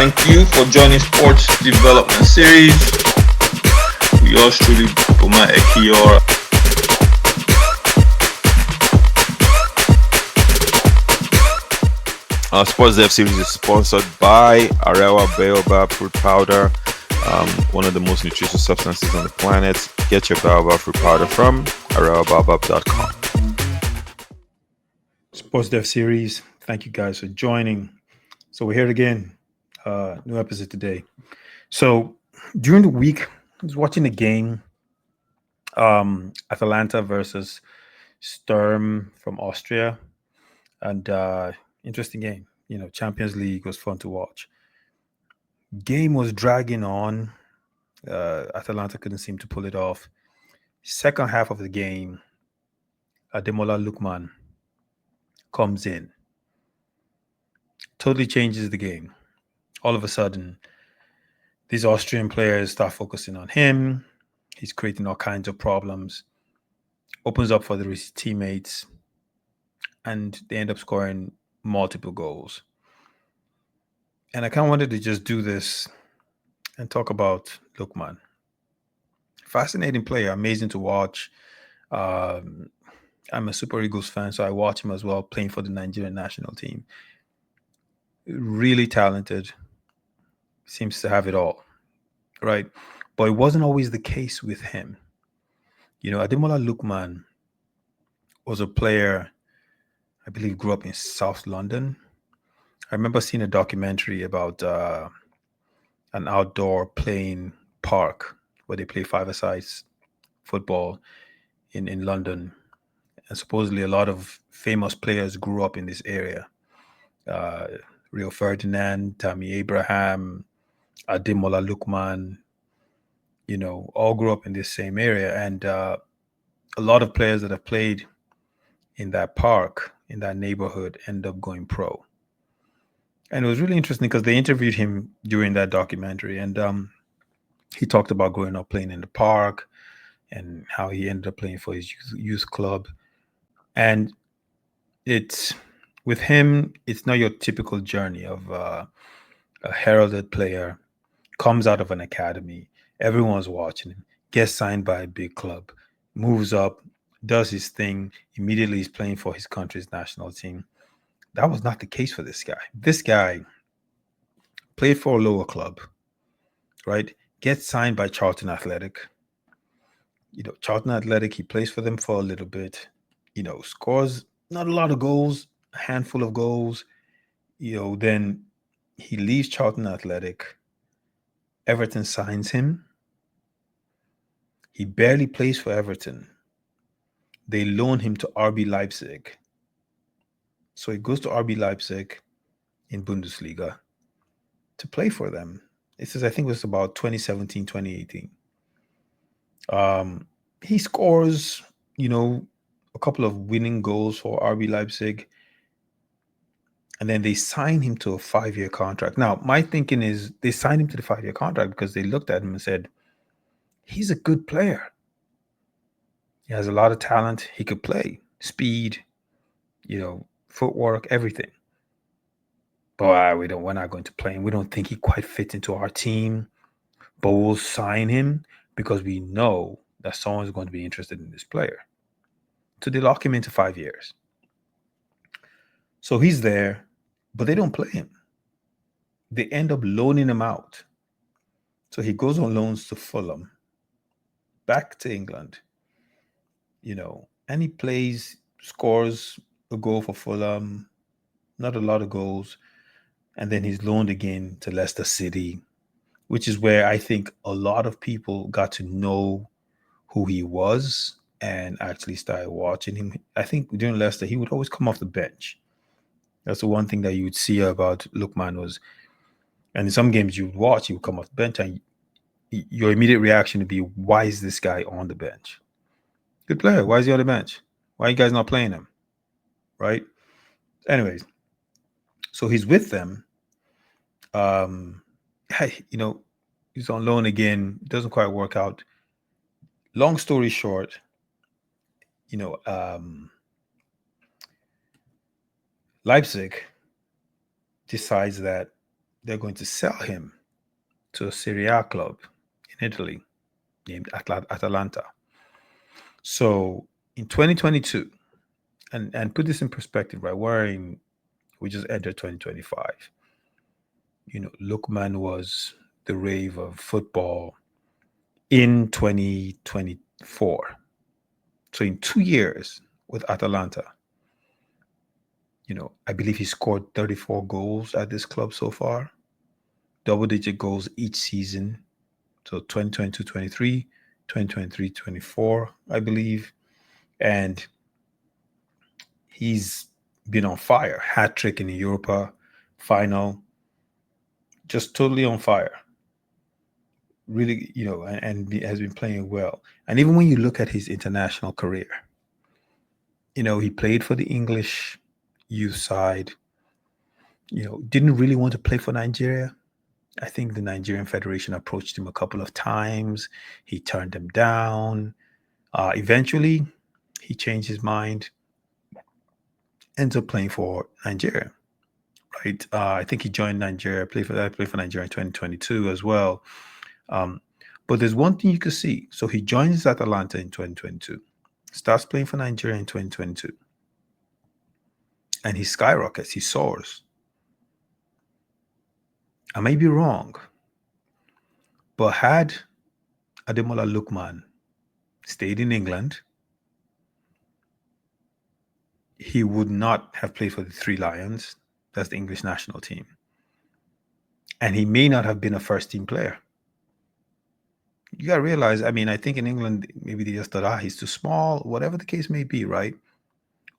Thank you for joining Sports Development Series. We yours truly, Boma Ekiora. Our Sportdev series is sponsored by Arewa Baobab Fruit Powder, one of the most nutritious substances on the planet. Get your Baobab Fruit Powder from arewabaobab.com. Sportdev series. Thank you guys for joining. So we're here again. New episode today. So during the week, I was watching the game, Atalanta versus Sturm from Austria, and interesting game. Champions League was fun to watch. Game was dragging on. Atalanta couldn't seem to pull it off. Second half of the game, Ademola Lookman comes in, totally changes the game. All of a sudden, these Austrian players start focusing on him. He's creating all kinds of problems, opens up for his teammates, and they end up scoring multiple goals. And I kind of wanted to just do this and talk about Lookman. Fascinating player, amazing to watch. I'm a Super Eagles fan, so I watch him as well, playing for the Nigerian national team. Really talented, seems to have it all, right? But it wasn't always the case with him. Ademola Lookman was a player, I believe, grew up in South London. I remember seeing a documentary about an outdoor playing park where they play five-a-side football in London. And supposedly a lot of famous players grew up in this area. Rio Ferdinand, Tammy Abraham, Ademola Lookman, all grew up in this same area. And a lot of players that have played in that park, in that neighborhood, end up going pro. And it was really interesting because they interviewed him during that documentary. And he talked about growing up playing in the park and how he ended up playing for his youth club. And it's with him, it's not your typical journey of a heralded player, comes out of an academy, everyone's watching him, gets signed by a big club, moves up, does his thing, immediately he's playing for his country's national team. That was not the case for this guy. This guy played for a lower club, right? Gets signed by Charlton Athletic. Charlton Athletic, he plays for them for a little bit, scores not a lot of goals, a handful of goals. Then he leaves Charlton Athletic. Everton signs him. He barely plays for Everton. They loan him to RB Leipzig. So he goes to RB Leipzig in Bundesliga to play for them. I think it was about 2017, 2018. He scores, a couple of winning goals for RB Leipzig. And then they sign him to a 5-year contract. Now, my thinking is they signed him to the 5-year contract because they looked at him and said, he's a good player. He has a lot of talent. He could play. Speed, footwork, everything. But we're not going to play him. We don't think he quite fits into our team. But we'll sign him because we know that someone's going to be interested in this player. So they lock him into 5 years. So he's there, but they don't play him. They end up loaning him out. So he goes on loans to Fulham, back to England, and he plays, scores a goal for Fulham, not a lot of goals. And then he's loaned again to Leicester City, which is where I think a lot of people got to know who he was and actually started watching him. I think during Leicester, he would always come off the bench. That's the one thing that you would see about Lookman was, and in some games you would watch, he would come off the bench and your immediate reaction would be, why is this guy on the bench? Good player. Why is he on the bench? Why are you guys not playing him? Right? Anyways, so he's with them. He's on loan again. It doesn't quite work out. Long story short, Leipzig decides that they're going to sell him to a Serie A club in Italy named Atalanta. So in 2022, and put this in perspective, right? We just entered 2025. Lookman was the rave of football in 2024. So in 2 years with Atalanta, I believe he scored 34 goals at this club so far, double-digit goals each season. So 2022-23, 2023-24, I believe. And he's been on fire. Hat trick in the Europa final. Just totally on fire. Really, and has been playing well. And even when you look at his international career, he played for the English youth side, didn't really want to play for Nigeria. I think the Nigerian Federation approached him a couple of times. He turned them down. Eventually, he changed his mind, ends up playing for Nigeria, right? I think he joined Nigeria, played for Nigeria in 2022 as well. But there's one thing you could see. So he joins Atalanta in 2022, starts playing for Nigeria in 2022, and he skyrockets, he soars. I may be wrong, but had Ademola Lookman stayed in England, he would not have played for the Three Lions. That's the English national team. And he may not have been a first team player. You got to realize, I think in England, maybe they just thought, he's too small, whatever the case may be, right?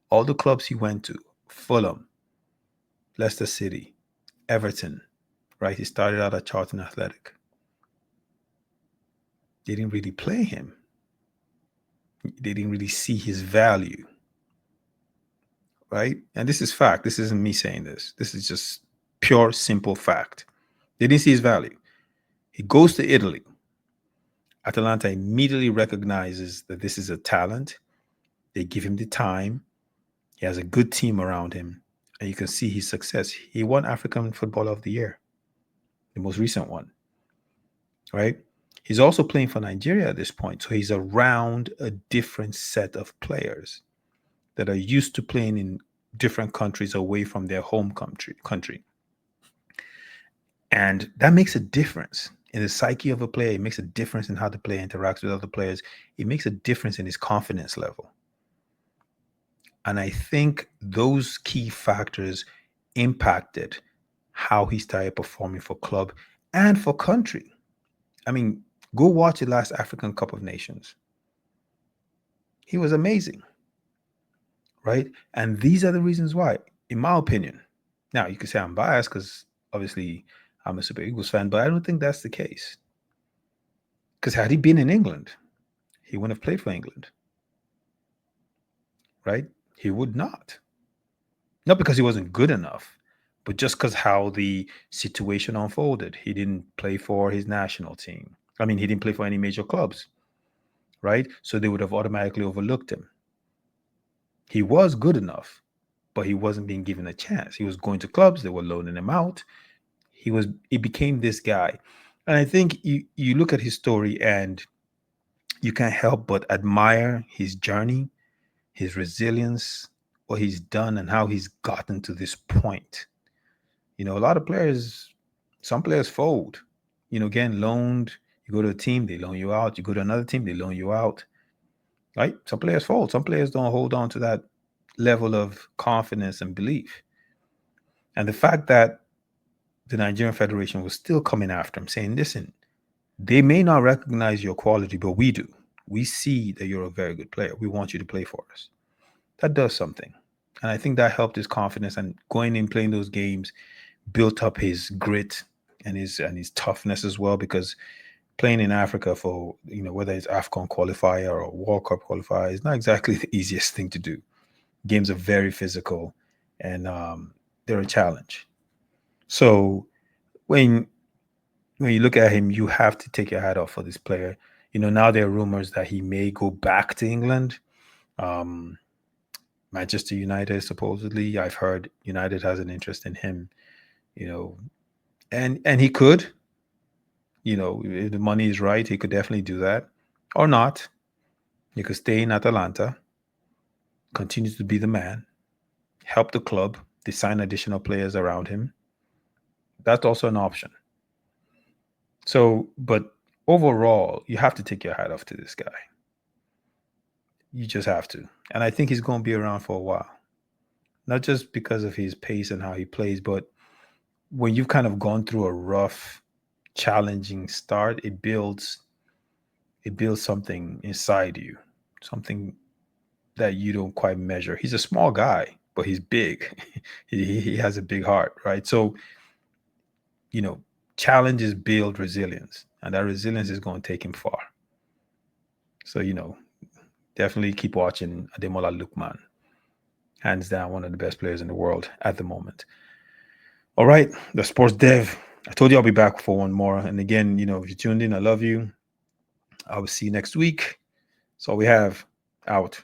All the clubs he went to, Fulham, Leicester City, Everton, right? He started out at Charlton Athletic. They didn't really play him. They didn't really see his value, right? And this is fact. This isn't me saying this. This is just pure, simple fact. They didn't see his value. He goes to Italy. Atalanta immediately recognizes that this is a talent. They give him the time. He has a good team around him. And you can see his success. He won African Footballer of the Year, the most recent one, right? He's also playing for Nigeria at this point. So he's around a different set of players that are used to playing in different countries away from their home country. And that makes a difference in the psyche of a player. It makes a difference in how the player interacts with other players. It makes a difference in his confidence level. And I think those key factors impacted how he started performing for club and for country. Go watch the last African Cup of Nations. He was amazing, right? And these are the reasons why, in my opinion. Now, you could say I'm biased because obviously I'm a Super Eagles fan, but I don't think that's the case. Because had he been in England, he wouldn't have played for England, right? He would not. Not because he wasn't good enough, but just because how the situation unfolded. He didn't play for his national team. He didn't play for any major clubs, right? So they would have automatically overlooked him. He was good enough, but he wasn't being given a chance. He was going to clubs, they were loaning him out. He became this guy. And I think you look at his story and you can't help but admire his journey, his resilience, what he's done and how he's gotten to this point. A lot of players, some players fold, getting loaned. You go to a team, they loan you out. You go to another team, they loan you out, right? Some players fold. Some players don't hold on to that level of confidence and belief. And the fact that the Nigerian Federation was still coming after him, saying, listen, they may not recognize your quality, but we do. We see that you're a very good player. We want you to play for us. That does something. And I think that helped his confidence, and going in playing those games built up his grit and his toughness as well, because playing in Africa for, whether it's AFCON qualifier or World Cup qualifier is not exactly the easiest thing to do. Games are very physical and they're a challenge. So when you look at him, you have to take your hat off for this player. Now there are rumors that he may go back to England. Manchester United, supposedly. I've heard United has an interest in him. And he could, if the money is right, he could definitely do that, or not. He could stay in Atalanta, continue to be the man, help the club, they sign additional players around him. That's also an option. So, but overall, you have to take your hat off to this guy. You just have to. And I think he's going to be around for a while. Not just because of his pace and how he plays, but when you've kind of gone through a rough, challenging start, it builds something inside you, something that you don't quite measure. He's a small guy, but he's big. he has a big heart, right? So, you know, challenges build resilience, and that resilience is going to take him far. So, definitely keep watching Ademola Lookman. Hands down, one of the best players in the world at the moment. All right, the Sports Dev. I told you I'll be back for one more. And again, if you tuned in, I love you. I will see you next week. So we have out.